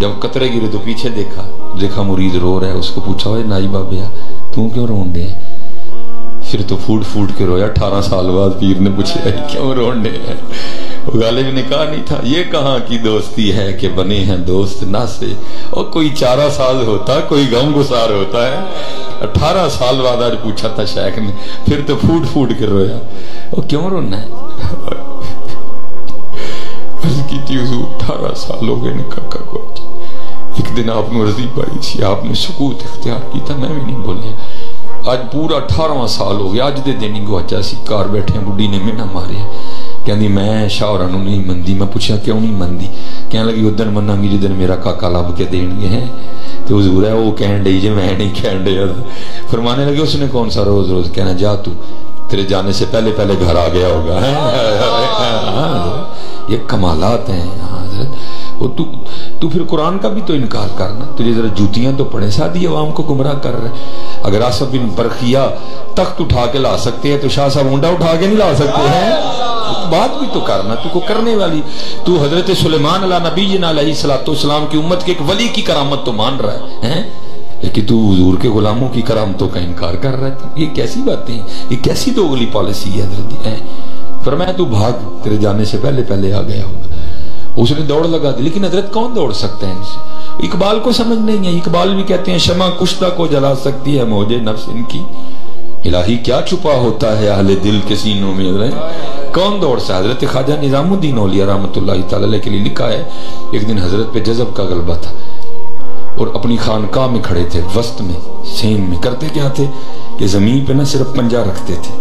جب قطرے گرے تو پیچھے دیکھا مرید رو رہا ہے. اس کو پوچھا, ہوئے نائی بابیا تو کیوں رون دے ہیں؟ پھر تو پھوٹ کے رویا. 18 سال بعد پیر نے پوچھا کیوں رون دے ہیں؟ غالب نے کہا نہیں تھا, یہ کہاں کی دوستی ہے کہ بنے ہیں دوست نہ سے. اور کوئی 4 سال ہوتا, کوئی غم گسار ہوتا ہے. 18 سال بعد آج پوچھا تھا شیخ نے, پھر تو پھوٹ کے رویا. وہ کیوں رونا ہے؟ کی تھی حضور 18 سال ہو گئے نکاح کو. ایک دن آپ نے رضی پائی تھی, آپ نے سکوت اختیار کی تھا, میں بھی نہیں بولیا. آج پورا 18 سال ہو گیا. آج دے دن ہی گواچا سی کار بیٹھے بڈی نے مینا مارے. کہندی میں شاہراں نوں نہیں مندی. میں پوچھا کیوں نہیں مندی؟ کہنے لگی ادھر مناں گی جدن میرا کاکا لب کے دین گے ہیں. تو حضور ہے وہ کہن ڈئی جے میں نہیں کہن ڈیا. فرمانے لگے اس نے کون سا روز کہنا, جا تو تیرے جانے سے پہلے گھر آ گیا ہوگا. یہ کمالات ہیں حضرت. وہ تو پھر قرآن کا بھی تو انکار کرنا. تجھے ذرا جوتیاں تو پڑھیں, سادی عوام کو گمراہ کر رہے. اگر آصف بن برخیہ تخت اٹھا کے لا سکتے ہیں تو شاہ صاحب اونڈا اٹھا کے نہیں لا سکتے ہیں. بات بھی تو کرنا, تو کو کرنے والی. تو حضرت سلیمان علیہ نبینا علیہ السلام کی امت کے ایک ولی کی کرامت تو مان رہا ہے, لیکن تو حضور کے غلاموں کی کرامتوں کا انکار کر رہا ہے. یہ کیسی باتیں, یہ کیسی دوغلی پالیسی ہے حضرت. فرمایا تو بھاگ, تیرے جانے سے پہلے آ گیا ہوگا. اس نے دوڑ لگا دی. لیکن حضرت کون دوڑ سکتا ہے ان سے؟ اقبال کو سمجھ نہیں ہے. اقبال بھی کہتے ہیں شمع کشتہ کو جلا سکتی ہے موج نفس ان کی, الہی کیا چھپا ہوتا ہے اہل دل کے سینوں میں. کون دوڑ سا؟ حضرت خواجہ نظام الدین اولیاء رحمۃ اللہ تعالی کے لیے لکھا ہے, ایک دن حضرت پہ جذب کا غلبہ تھا اور اپنی خانقاہ میں کھڑے تھے, وسط میں سین میں. کرتے کیا تھے کہ زمین پہ نہ صرف پنجہ رکھتے تھے,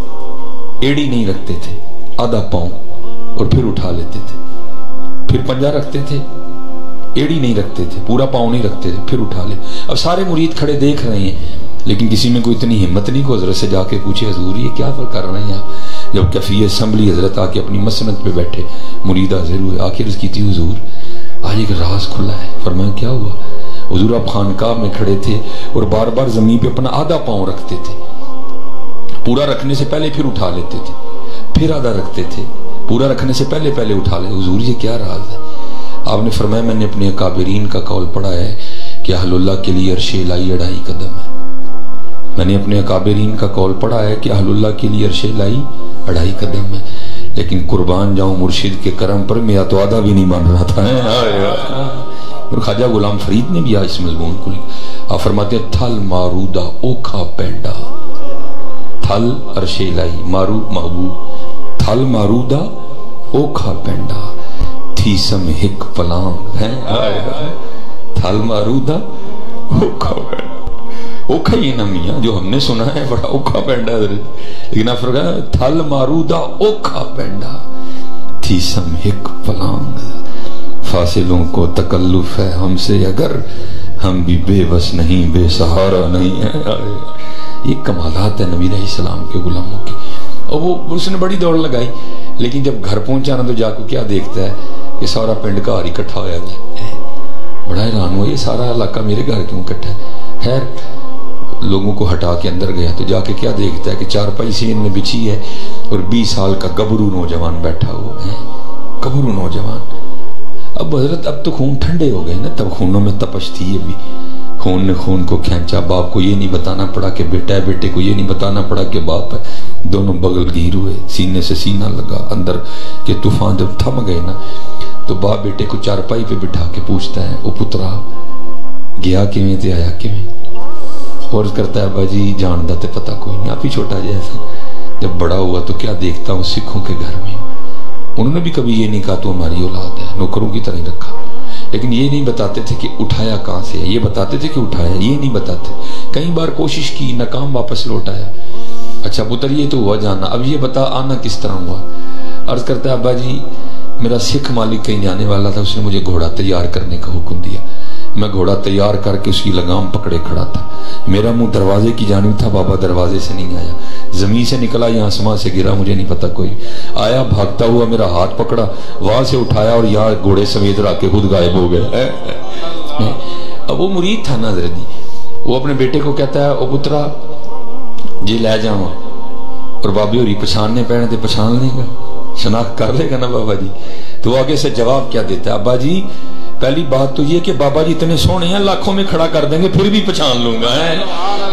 ایڑی نہیں رکھتے تھے, آدھا پاؤں, اور پھر اٹھا لیتے تھے. پھر پنجہ رکھتے تھے, ایڑی نہیں رکھتے تھے, پورا پاؤں نہیں رکھتے تھے, پھر اٹھا لے. اب سارے مرید کھڑے دیکھ رہے ہیں, لیکن کسی میں کوئی اتنی ہمت نہیں کو حضرت سے جا کے پوچھے حضور یہ کیا کر رہے ہیں آپ. جب کفی اسمبلی حضرت آ کے اپنی مسند پہ بیٹھے, مرید حاضر ہوئے. آخر اس کی تھی حضور آج ایک راز کھلا ہے. فرمایا کیا ہوا؟ حضور آپ خانقاہ میں کھڑے تھے اور بار بار زمین پہ اپنا آدھا پاؤں رکھتے تھے, پورا رکھنے سے پہلے پھر اٹھا لیتے تھے, پھر آدھا رکھتے تھے, پورا رکھنے سے پہلے اٹھا لیتے. حضور یہ کیا راز ہے؟ آپ نے فرمایا میں نے اپنے اکابرین کا قول پڑھا ہے کہ اہل اللہ کے لیے عرش الہی 2.5 قدم ہے. میں نے اپنے اکابرین کا قول پڑھا ہے کہ اہل اللہ کے لیے عرش الہی 2.5 قدم ہے. لیکن قربان جاؤں مرشد کے کرم پر, میرا تو آدھا بھی نہیں مان رہا تھا. اور خواجہ غلام فرید نے بھی اس مضمون کو لکھا. آپ فرماتے ہیں تھل مارودہ اوکھا پینڈا, تھل عرش الہی مارو محبوب, تھل مارودہ اوکھا پینڈا تھی سم ہک پلانگ ہے. تھل مارودہ اوکھا پینڈا, اوکھا یہ نمیاں جو ہم نے سنا ہے بڑا اوکھا پینڈا, لیکن آپ فرمایا تھل مارودہ اوکھا پینڈا تھی سم ہک پلانگ. فاصلوں کو تکلف ہے ہم سے اگر, ہم بھی بے بس نہیں بے سہارا نہیں ہے. یہ کمالات ہے نبی علیہ السلام کے غلاموں کی. اور وہ اس نے بڑی دوڑ لگائی, لیکن جب گھر پہنچا نا تو جا کے کیا دیکھتا ہے کہ سارا پنڈ کا ہار اکٹھا ہوا ہے. بڑا حیران ہوا, یہ سارا علاقہ میرے گھر کیوں اکٹھا ہے. خیر لوگوں کو ہٹا کے اندر گیا تو جا کے کیا دیکھتا ہے کہ 4 پائی سین میں بچھی ہے اور 20 سال کا گبرو نوجوان بیٹھا ہوا ہے. گبرو نوجوان. اب حضرت اب تو خون ٹھنڈے ہو گئے نا, تب خونوں میں تپش تھی. یہ بھی خون نے خون کو کھینچا. باپ کو یہ نہیں بتانا پڑا کہ بیٹا ہے, بیٹے کو یہ نہیں بتانا پڑا کہ باپ ہے. دونوں بغل گیر ہوئے, سینے سے سینہ لگا اندر کہ طوفان جب تھم گئے نا تو باپ بیٹے کو 4 پائی پہ بٹھا کے پوچھتا ہے, او پترا گیا کیویں تے آیا کیویں. اور کرتا ہے ابا جی جان دا تے پتہ کوئی نہیں، آپ ہی چھوٹا جیسا، جب بڑا ہوا تو کیا دیکھتا ہوں سکھوں کے گھر میں انہوں نے بھی کبھی یہ نہیں کہا تو ہماری اولاد ہے، نوکروں کی طرح رکھا، لیکن یہ نہیں بتاتے تھے کہ اٹھایا کہاں سے ہے، یہ بتاتے تھے کہ اٹھایا، یہ نہیں بتاتے، کئی بار کوشش کی ناکام واپس لوٹ آیا، اچھا پتر یہ تو ہوا جانا، اب یہ بتا آنا کس طرح ہوا؟ عرض کرتا ہے ابا جی میرا سکھ مالک کہیں جانے والا تھا، اس نے مجھے گھوڑا تیار کرنے کا حکم دیا، میں گھوڑا تیار کر کے اس کی لگام پکڑے کھڑا تھا، میرا منہ دروازے کی جانب تھا، بابا دروازے سے نہیں آیا، زمین سے نکلا یا آسمان سے گرا مجھے نہیں پتا، کوئی آیا بھاگتا ہوا میرا ہاتھ پکڑا، وہاں سے اٹھایا اور یہاں گھوڑے سمیت رکھ کے خود غائب ہو گئے۔ اب وہ مرید تھا نا حضرت جی، وہ اپنے بیٹے کو کہتا ہے او پترا جی لے جاؤں، اور بابی ہوری پچھاننے پہنے تھے پچھان لے گا، شناخت کر لے گا نا بابا جی، تو وہ آگے سے جواب کیا دیتا ہے ابا جی پہلی بات تو یہ کہ بابا جی اتنے سونے ہیں لاکھوں میں کھڑا کر دیں گے پھر بھی پہچان لوں گا،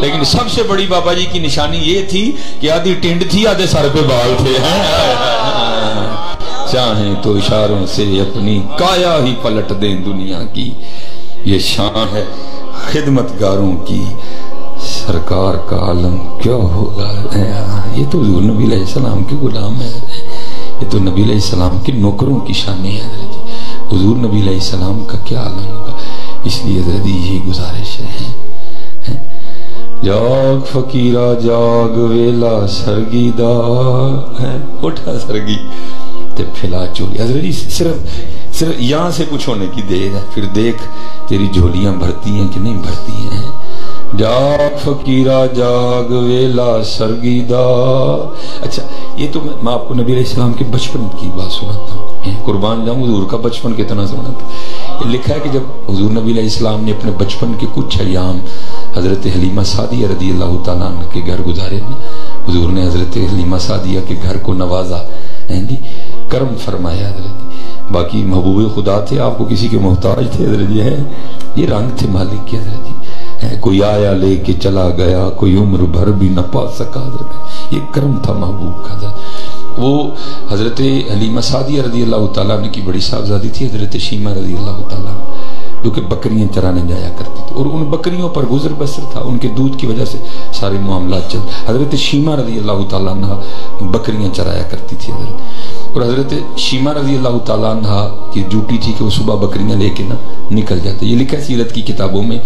لیکن سب سے بڑی بابا جی کی نشانی یہ تھی کہ آدھی ٹینڈ تھی آدھے سر پہ بال تھے، چاہیں تو اشاروں سے اپنی کایا ہی پلٹ دیں دنیا کی، یہ شان ہے خدمتگاروں کی، سرکار کا عالم کیا ہوگا، یہ تو حضور نبی علیہ السلام کے غلام ہے، یہ تو نبی علیہ السلام کے نوکروں کی شانی ہے، حضور نبی علیہ السلام کا کیا عالم ہوگا، اس لیے حضرت یہی گزارش ہے، جاگ فقیرہ جاگ ویلا سرگی دا، اٹھا سرگی تے پھیلا چولی، حضرت صرف یہاں سے کچھ ہونے کی دیر ہے، پھر دیکھ تیری جھولیاں بھرتی ہیں کہ نہیں بھرتی ہیں، جاگ فقیرہ جاگ ویلا سرگی دا۔ اچھا یہ تو میں آپ کو نبی علیہ السلام کے بچپن کی بات سناتا ہوں، قربان جاؤں حضور کا بچپن کتنا سونا تھا، یہ لکھا ہے کہ جب حضور نبی علیہ السلام نے اپنے بچپن کے کچھ ایام حضرت حلیمہ سعدیہ رضی اللہ تعالیٰ عنہ کے گھر گزارے، حضور نے حضرت حلیمہ سعدیہ کے گھر کو نوازا، کرم فرمایا حضرت، باقی محبوب خدا تھے، آپ کو کسی کے محتاج تھے حضرت جی، یہ رنگ تھے مالک کے حضرت جی، کوئی آیا لے کے چلا گیا، کوئی عمر بھر بھی نہ پا سکا حضرت، یہ کرم تھا محبوب کا حضرت۔ وہ حضرت حلیمہ سعدیہ رضی اللہ تعالیٰ عنہ کی بڑی صاحبزادی تھی حضرت شیمہ رضی اللہ تعالیٰ عنہ، جو کہ بکریاں چرانے جایا کرتی تھی، اور ان بکریوں پر گزر بسر تھا، ان کے دودھ کی وجہ سے سارے معاملات چل، حضرت شیمہ رضی اللہ تعالیٰ عنہ بکریاں چرایا کرتی تھی حضرت، اور حضرت شیمہ رضی اللہ تعالیٰ عنہ کی ڈیوٹی تھی کہ وہ صبح بکریاں لے کے نکل جاتے، یہ لکھا ہے سیرت کی کتابوں میں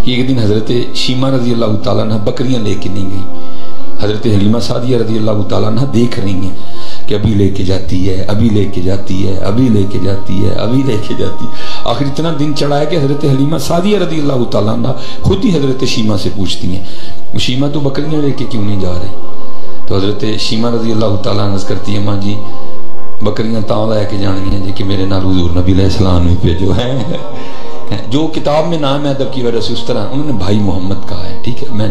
کہ ایک دن حضرت شیمہ رضی اللہ تعالیٰ عنہ بکریاں لے کے نہیں گئی، حضرت حلیمہ سعدیہ رضی اللہ تعالیٰ عنہ دیکھ رہی ہیں کہ ابھی لے کے جاتی ہے، ابھی لے کے جاتی ہے، ابھی لے کے جاتی ہے، ابھی لے کے جاتی ہے، آخر اتنا دن چڑھا ہے کہ حضرت حلیمہ سعدیہ رضی اللہ تعالیٰ عنہ خود ہی حضرت شیمہ سے پوچھتی ہیں شیمہ تو بکریاں لے کے کیوں نہیں جا رہے؟ تو حضرت شیمہ رضی اللہ تعالیٰ عنہ کرتی ہے ماں جی بکریاں تاں لے کے جانی ہیں جی کہ میرے نال حضور نبی علیہ السلام میں بھیجو ہے، جو کتاب میں نام ہے ادب کی وجہ سے اس طرح انہوں نے بھائی محمد کہا ہے، ٹھیک ہے، میں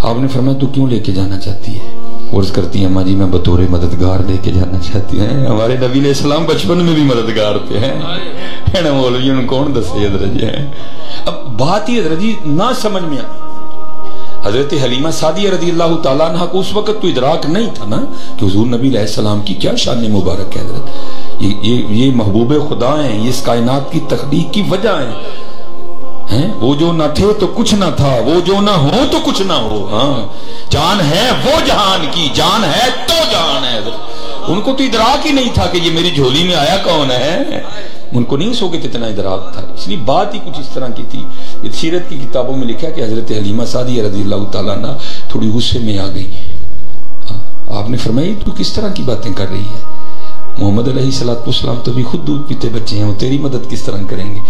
آپ نے فرمایا تو کیوں لے کے جانا چاہتی ہے؟ عرض کرتی ہیں ماں جی میں بطور مددگار لے کے جانا چاہتی ہیں، ہمارے نبی علیہ السلام بچپن میں بھی مددگار تھے ہیں، مولوی ان کون دسے حضرت جی ہیں، اب بات ہی حضرت جی نہ سمجھ میں حضرت حلیمہ سعدیہ رضی اللہ تعالیٰ عنہ کو اس وقت تو ادراک نہیں تھا نا کہ حضور نبی علیہ السلام کی کیا شان مبارک ہے حضرت، یہ محبوب خدا ہیں، یہ اس کائنات کی تخلیق کی وجہ ہیں، وہ جو نہ تھے تو کچھ نہ تھا، وہ جو نہ ہو تو کچھ نہ ہو، ہاں جان ہے وہ جہان کی، جان ہے تو جہان ہے، ان کو تو ادراک ہی نہیں تھا کہ یہ میری جھولی میں آیا کون ہے، ان کو نہیں سو کے اتنا ادراک تھا، اس لیے بات ہی کچھ اس طرح کی تھی۔ سیرت کی کتابوں میں لکھا کہ حضرت حلیمہ سعدیہ رضی اللہ تعالیٰ عنہ تھوڑی غصے میں آ گئی، آپ نے فرمایا تو کس طرح کی باتیں کر رہی ہے، محمد علیہ السلام تو بھی خود دودھ پیتے بچے ہیں، وہ تیری مدد کس طرح کریں گے،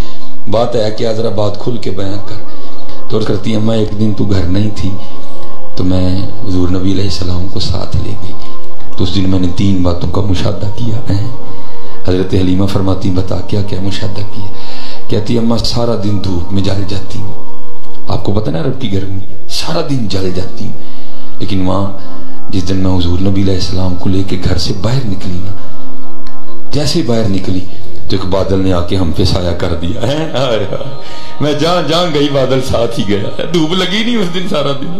بات ہے کہ ذرا بات کھل کے بیان کر۔ تو کرتی ہے اماں ایک دن تو گھر نہیں تھی تو میں حضور نبی علیہ السلام کو ساتھ لے گئی، تو اس دن میں نے 3 باتوں کا مشاہدہ کیا ہے۔ حضرت حلیمہ فرماتی بتا کیا کیا مشاہدہ کیا؟ کہتی اماں سارا دن دھوپ میں جل جاتی ہوں، آپ کو پتہ نا عرب کی گرمی، سارا دن جل جاتی ہوں، لیکن وہاں جس دن میں حضور نبی علیہ السلام کو لے کے گھر سے باہر نکلی نا، جیسے باہر نکلی تو ایک بادل نے آ کے ہم پہ سایہ کر دیا ہے، میں جہاں گئی بادل ساتھ ہی گیا، دھوپ لگی نہیں اس دن سارا دن،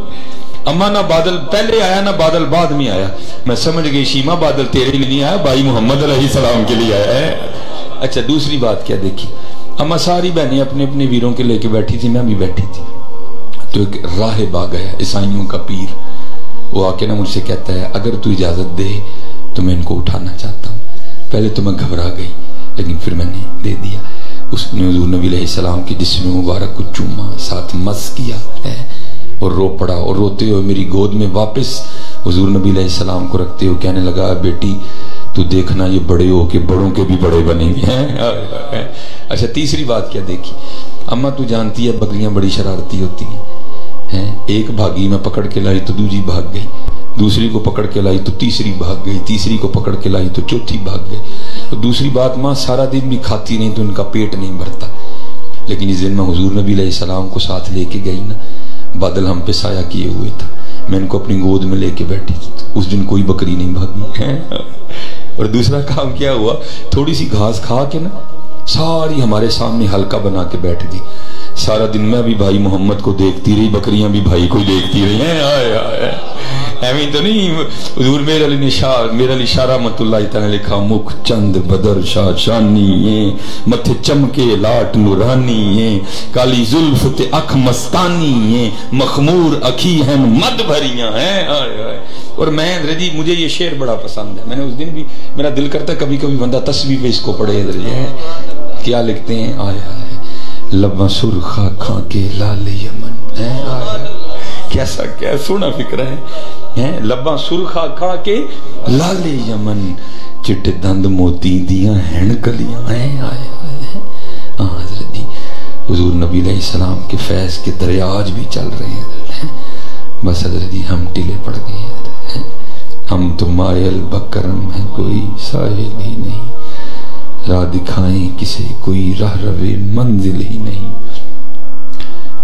اما نہ بادل پہلے آیا نہ بادل بعد میں آیا، میں سمجھ گئی شیمہ بادل تیرے لیے نہیں آیا، بھائی محمد علیہ السلام کے لیے آیا ہے۔ اچھا دوسری بات کیا دیکھی، اما ساری بہنیں اپنے اپنے ویروں کے لے کے بیٹھی تھی، میں بھی بیٹھی تھی، تو ایک راہب آ گیا، عیسائیوں کا پیر، وہ آ کے نا مجھ سے کہتا ہے اگر تو اجازت دے تو میں ان کو اٹھانا چاہتا ہوں۔ پہلے تو میں گھبرا گئی لیکن پھر میں نے دے دیا۔ اس نے حضور نبی علیہ السلام کی جسم مبارک کو چوما، ساتھ مس کیا ہے اور رو پڑا، اور روتے ہوئے میری گود میں واپس حضور نبی علیہ السلام کو رکھتے ہوئے کہنے لگا بیٹی تو دیکھنا یہ بڑے ہو کے بڑوں کے بھی بڑے بنیں گے ہیں۔ اچھا تیسری بات کیا دیکھی، اماں تو جانتی ہے بکریاں بڑی شرارتی ہوتی ہیں، ایک بھاگی میں پکڑ کے لائی تو دوسری بھاگ گئی، دوسری کو پکڑ کے لائی تو تیسری بھاگ گئی، تیسری کو پکڑ کے لائی تو چوتھی بھاگ گئی۔ دوسری بات ماں سارا دن بھی کھاتی نہیں تو ان کا پیٹ نہیں بھرتا، لیکن اس دن میں حضور نبی علیہ السلام کو ساتھ لے کے گئی نا، بادل ہم پہ سایہ کیے ہوئے تھا، میں ان کو اپنی گود میں لے کے بیٹھی، اس دن کوئی بکری نہیں بھاگی۔ اور دوسرا کام کیا ہوا، تھوڑی سی گھاس کھا کے نا ساری ہمارے سامنے حلقہ بنا کے بیٹھ گئی، سارا دن میں بھی بھائی محمد کو دیکھتی رہی، بکریاں بھی بھائی کو دیکھتی رہی ہیں۔ آئے آئے ایویں تو نہیں، حضور میرے علی شاہ رحمت اللہ تعالی نے لکھا مکھ چند بدر شاہ شانی متھے چمکے لاٹ نورانی کالی زلف تے اکھ مستانی مخمور اکھی ہیں مد بھریاں ہیں۔ اور میں جی مجھے یہ شعر بڑا پسند ہے، میں نے اس دن بھی میرا دل کرتا ہے کبھی کبھی بندہ تسبیح پہ اس کو پڑھے۔ کیا لکھتے ہیں، آئے آئے لباں سرخا کھا کے لال یمن، کیسا کیا سونا فکر ہے، لباں سرخا کھا کے لال یمن چٹے دند موتی دیاں ہیں کلیاں ہیں۔ آئے آئے حضرت جی حضور نبی علیہ السلام کے فیض کے دریا آج بھی چل رہے ہیں، بس حضرت جی ہم ٹلے پڑ گئے ہیں، ہم تو مائل بکرم ہیں کوئی ساحل ہی نہیں، راہ دکھائیں کسے کوئی راہ روے منزل ہی نہیں،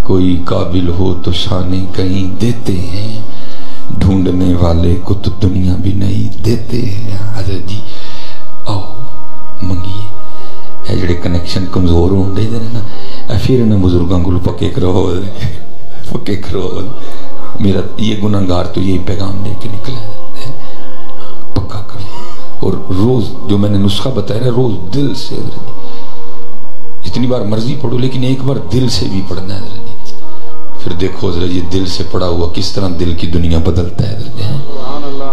کوئی قابل ہو تو شانے کہیں دیتے ہیں، ڈھونڈنے والے کو تو دنیا بھی نہیں دیتے ہیں۔ حضرت جی آؤ منگیے، اے جڑے کنیکشن کمزور ہوں دے دینا نا، پھر انہیں بزرگاں کو پکے کرو پکے کرو، میرا یہ گناہگار تو یہی پیغام دے کے نکلا ہے، پکا کرو۔ اور روز جو میں نے نسخہ بتایا ہے روز دل سے، حضرت جی جتنی بار مرضی پڑھو لیکن ایک بار دل سے بھی پڑھنا ہے حضرت جی، پھر دیکھو حضرت جی دل سے پڑھا ہوا کس طرح دل کی دنیا بدلتا ہے حضرت جی۔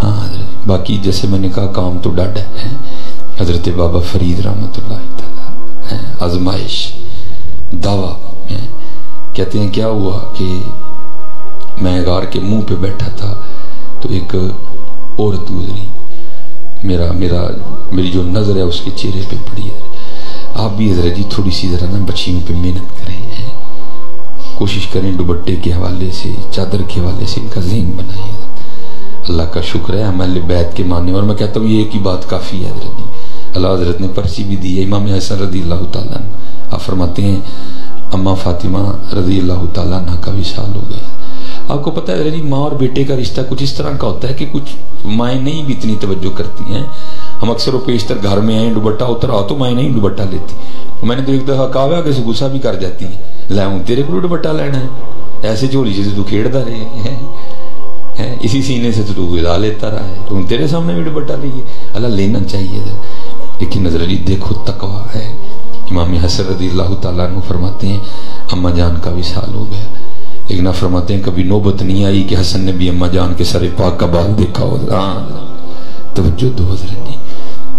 ہاں حضرت باقی جیسے میں نے کہا کام تو ڈاڈا ہے، حضرت بابا فرید رحمت اللہ تعالی آزمائش دعویٰ کہتے ہیں کیا ہوا کہ میں غار کے منہ پہ بیٹھا تھا تو ایک عورت گزری، میری جو نظر ہے اس کے چہرے پہ پڑی ہے۔ آپ بھی حضرت جی تھوڑی سی ذرا نا بچیوں پہ محنت کریں، کوشش کریں دوپٹے کے حوالے سے چادر کے حوالے سے ان کا ذہن بنائیں۔ اللہ کا شکر ہے ہم اہل بیت کے ماننے، اور میں کہتا ہوں یہ ایک ہی بات کافی ہے حضرت جی۔ اللہ حضرت نے پرچی بھی دی ہے، امام حسن رضی اللہ تعالیٰ عنہ آپ فرماتے ہیں اماں فاطمہ رضی اللہ تعالیٰ عنہ کا وصال ہو گیا۔ آپ کو پتہ ہے حضرت جی ماں اور بیٹے کا رشتہ کچھ اس طرح کا ہوتا ہے کہ کچھ مائیں نہیں بھی اتنی توجہ کرتی ہیں، ہم اکثر و پیشتر گھر میں آئیں دوپٹہ اترا تو مائیں نہیں دوپٹہ لیتی، میں نے تو ایک دفعہ کہا ہوا کہ غصہ بھی کر جاتی ہے، لے ہوں تیرے کو دوپٹہ لینا ہے، ایسے جھولی سے تو کھیڑتا رہے ہیں، اسی سینے سے تو غذا لیتا رہا ہے، تو تیرے سامنے بھی دوپٹہ لیے، اللہ لینا چاہیے۔ لیکن نظر علی دیکھو تقویٰ ہے۔ امام حسن رضی اللہ تعالیٰ عنہ فرماتے ہیں اماں جان کا وصال ہو گیا، لیکن فرماتے ہیں کبھی نوبت نہیں آئی کہ حسن نے بھی اماں جان کے سر پاک کا بال دیکھا ہو۔ توجہ دو حضرت جی،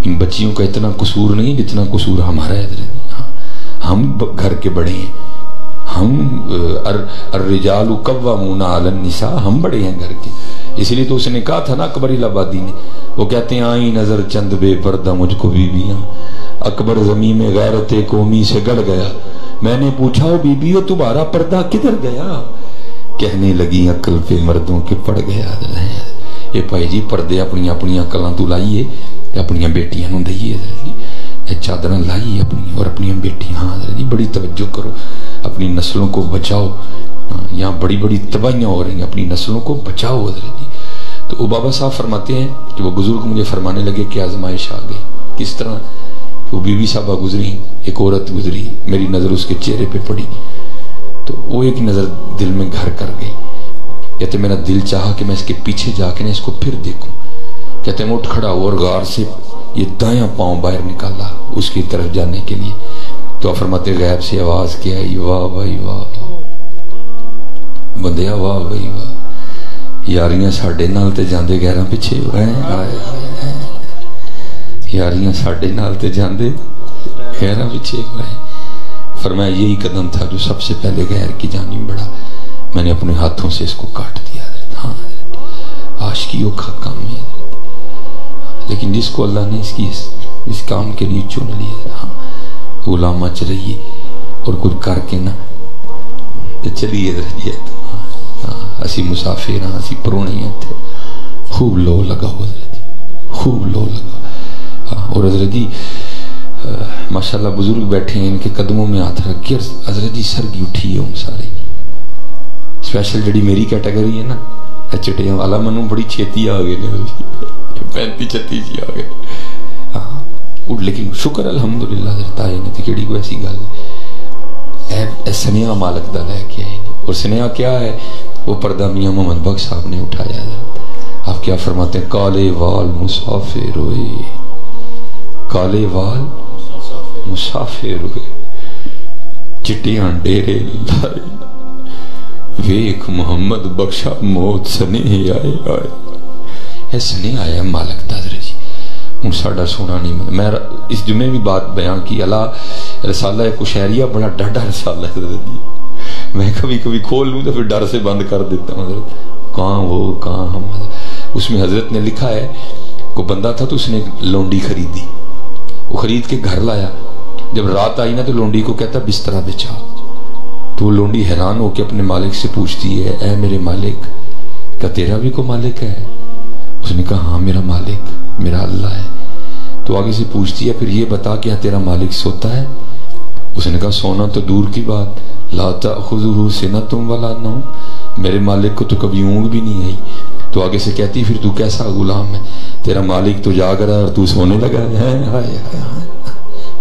ان بچیوں کا اتنا قصور نہیں جتنا قصور ہمارا ہے حضرت جی۔ ہم گھر کے بڑے ہیں، ہم الرجال قوامون علی النساء، ہم بڑے ہیں گھر کے، اس لیے تو اس نے کہا تھا نا اکبر الہبادی نے، وہ کہتے ہیں آئی نظر چند بے پردہ مجھ کو بیویاں، اکبر زمین میں غیرت قومی سے گڑ گیا، میں نے پوچھا او بیویو تمہارا پردہ کدھر گیا، کہنے لگی عقل پہ مردوں کے پڑ گیا۔ یہ بھائی جی پردے اپنی اپنی عقلاں تو لائیے اپنی بیٹیاں نوں دئیے حضرت جی، چادراں لائیے اپنی اور اپنی بیٹیاں۔ ہاں حضرت جی بڑی توجہ کرو، اپنی نسلوں کو بچاؤ، یہاں بڑی بڑی تباہیاں ہو رہی ہیں، اپنی نسلوں کو بچاؤ حضرت جی۔ تو بابا صاحب فرماتے ہیں کہ وہ بزرگ مجھے فرمانے لگے کہ آزمائش آ گئی، کس طرح؟ وہ بی بی صاحبہ گزری، ایک عورت گزری، میری نظر اس کے چہرے پہ پڑی تو وہ ایک نظر دل میں گھر کر گئی، کہتے میرا دل چاہا کہ میں اس کے پیچھے جا کے اس کو پھر دیکھوں، کہتے میں اٹھ کھڑا ہوا اور غار سے یہ دایاں پاؤں باہر نکالا اس کی طرف جانے کے لیے، تو فرماتے غیب سے آواز کیا آئی، واہ بھائی واہ بندیا واہ بھائی واہ، یاریاں ساڈے نال تے جاندے غیراں پیچھے یاریاں ساڈے نال تے جاندے غیراں پیچھے ہوئے۔ فرمایا یہی قدم تھا جو سب سے پہلے غیر کی جانب بڑھا، میں نے اپنے ہاتھوں سے اس کو کاٹ دیا۔ ہاں عاشقیوں کا کام ہے، لیکن جس کو اللہ نے اس کام کے لیے چن لیا، ہاں غلام مچ رہی ہے اور کچھ کر کے نہ چلیے رہیے، اسی مسافر ہاں، اسی پرونے ہیں تھے، خوب لو لگا ہو حضرت جی، خوب لو لگا۔ اور حضرت جی ماشاءاللہ بزرگ بیٹھے ہیں، ان کے قدموں میں ہاتھ رکھ کے حضرت جی سرگی اٹھی ہے ان سارے کی۔ اسپیشل جڑی میری کیٹیگری ہے نا، چٹیاں والا منوں بڑی چھیتی آ گئے 35-36 جی آ گئے۔ ہاں لیکن شکر الحمدللہ حضرت آئے نے، کیڑی کوئی ایسی گل اے سنیا مالک دا لے کے آئے نے۔ اور سنیا کیا ہے؟ وہ پردہ میاں محمد بخش صاحب نے اٹھایا حضرت۔ آپ کیا فرماتے ہیں؟ کالے وال مسافر ہوئے، کالے وال مسافر ہوئے، چٹیاں ڈیرے لائے، ویک محمد بخشا موت سنے آئے آئے۔ اے سنے آیا مالک دا حضرت جی، ان ساڑا سونا نہیں مطلب۔ میں اس جمعے بھی بات بیان کی، اللہ رسالہ کشہریہ بڑا ڈاڈا رسالہ ہے حضرت جی، میں کبھی کبھی کھول لوں تو پھر ڈر سے بند کر دیتا ہوں حضرت، کہاں وہ کہاں ہم۔ اس میں حضرت نے لکھا ہے کوئی بندہ تھا تو اس نے لونڈی خریدی، وہ خرید کے گھر لایا، جب رات آئی نا تو لونڈی کو کہتا بسترا بچھا، تو وہ لونڈی حیران ہو کے اپنے مالک سے پوچھتی ہے اے میرے مالک، کیا تیرا بھی کوئی مالک ہے؟ اس نے کہا ہاں میرا مالک میرا اللہ ہے۔ تو آگے سے پوچھتی ہے پھر یہ بتا کیا تیرا مالک سوتا ہے؟ اس نے کہا سونا تو دور کی بات، لا تأخذہ سنۃ ولا نوم، میرے مالک کو تو کبھی اونگ بھی نہیں آئی۔ تو آگے سے کہتی پھر تو کیسا غلام ہے، تیرا مالک تو جاگ رہا ہے اور تو سونے لگا ہے۔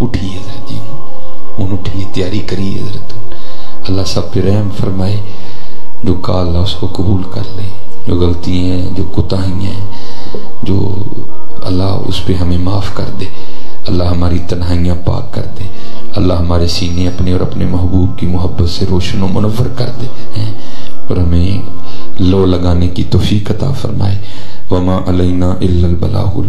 اٹھی حضرت جی، ان اٹھی تیاری کری حضرت۔ اللہ سب پہ رحم فرمائے، جو کہا اللہ اس کو قبول کر لے، جو غلطی ہیں جو کوتاہیاں ہیں جو اللہ اس پہ ہمیں معاف کر دے، اللہ ہماری تنہائیاں پاک کر دے، اللہ ہمارے سینے اپنے اور اپنے محبوب کی محبت سے روشن و منور کر دے، اور ہمیں لو لگانے کی توفیق عطا فرمائے۔ وما علینا الا البلاغ